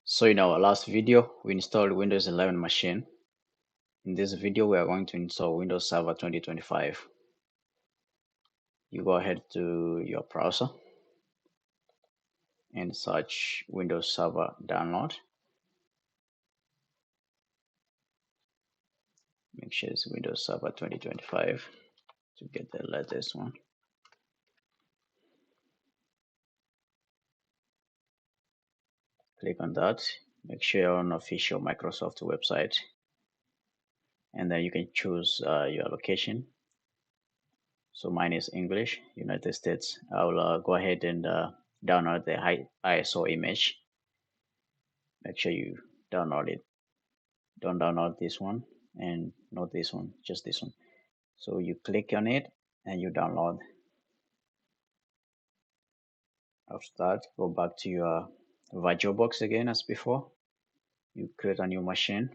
So in our last video, we installed Windows 11 machine. In this video, we are going to install Windows Server 2025. You go ahead to your browser and search Windows Server download. Make sure it's Windows Server 2025 to get the latest one. Click on that. Make sure you're on official Microsoft website. And then you can choose your location. So mine is English, United States. I'll go ahead and download the ISO image. Make sure you download it. Don't download this one and not this one, just this one. So you click on it and you download. After that, go back to your VirtualBox again as before. You create a new machine.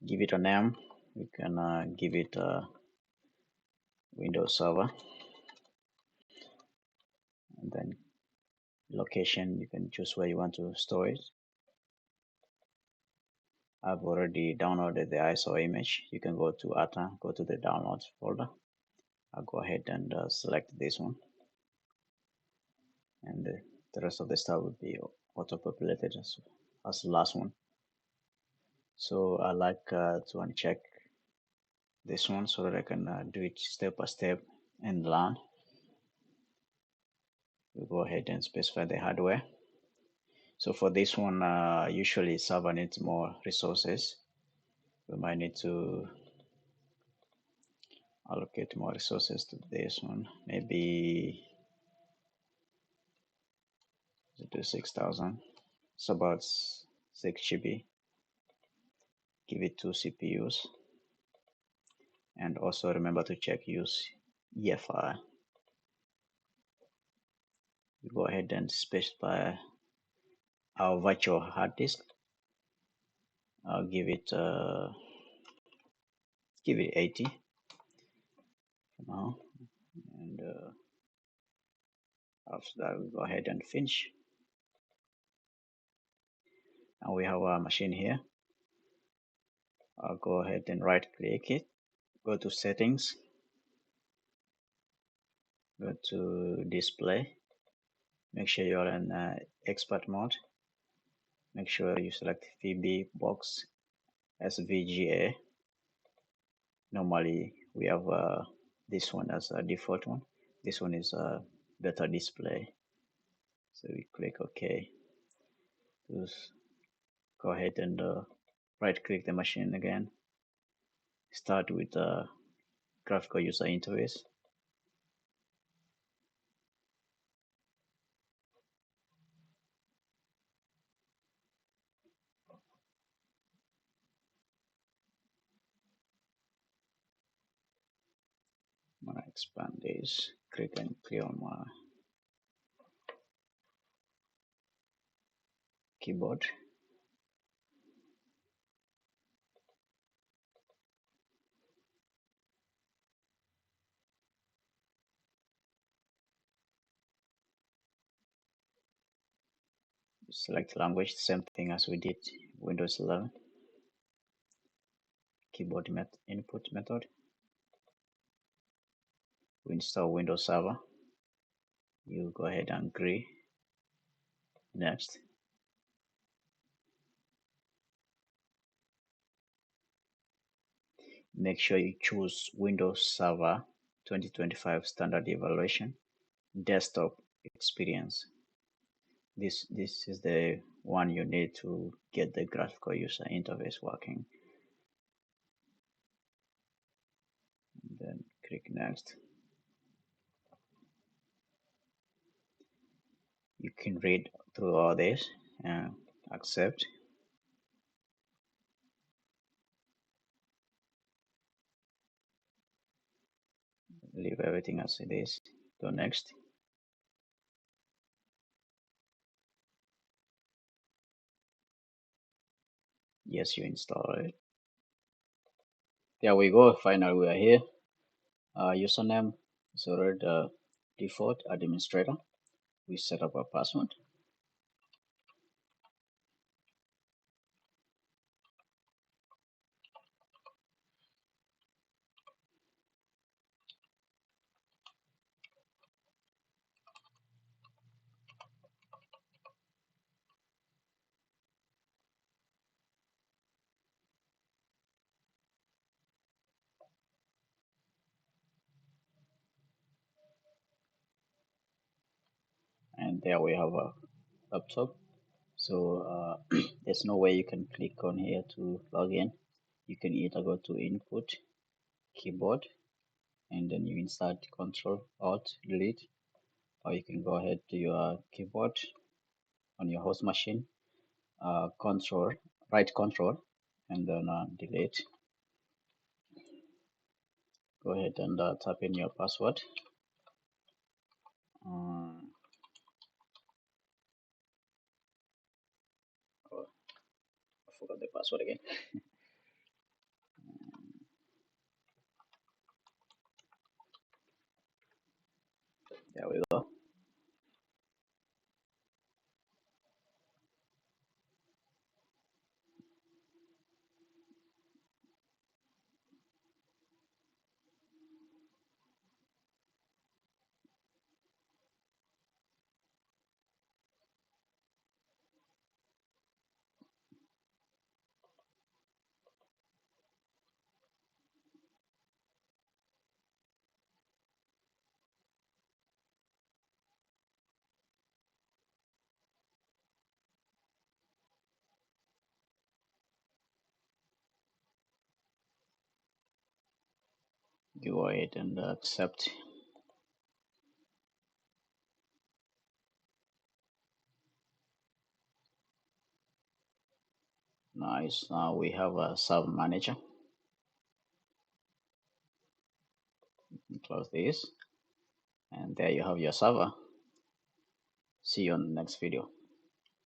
Give it a name. You can give it a Windows Server. And then location, you can choose where you want to store it. I've already downloaded the ISO image. You can go to ATA, go to the downloads folder. I'll go ahead and select this one. And the rest of the stuff will be auto-populated as the last one. So I like to uncheck this one so that I can do it step by step and learn. We'll go ahead and specify the hardware. So for this one, usually server needs more resources. We might need to allocate more resources to this one. Maybe do 6,000. It's about 6 GB. Give it 2 CPUs. And also remember to check use EFI. We go ahead and specify our virtual hard disk. I'll give it 80 for now, and after that we go ahead and finish. Now we have our machine here. I'll go ahead and right click it, go to settings, go to display, make sure you're in expert mode, make sure you select VirtualBox SVGA. Normally we have this one as a default one. This one is a better display, so we click OK. Just go ahead and right click the machine again. Start with graphical user interface. I'm gonna expand this, click and clear on my keyboard. Select language, same thing as we did Windows 11. Keyboard input method. We install Windows Server. You go ahead and agree. Next. Make sure you choose Windows Server 2025 Standard Evaluation Desktop Experience. This is the one you need to get the graphical user interface working. And then click next. You can read through all this and accept. Leave everything as it is. Go next. Yes, you install it. There we go. Finally, we are here. Username is already default administrator. We set up a password. and there we have a laptop. So there's no way you can click on here to log in. You can either go to input, keyboard, and then you insert Control Alt Delete, or you can go ahead to your keyboard on your host machine, Control right Control, and then delete. Go ahead and type in your password. Um, oh, I forgot the password again. There we go. Go ahead and accept. Nice. Now we have a server manager. Close this, and there you have your server. See you on the next video.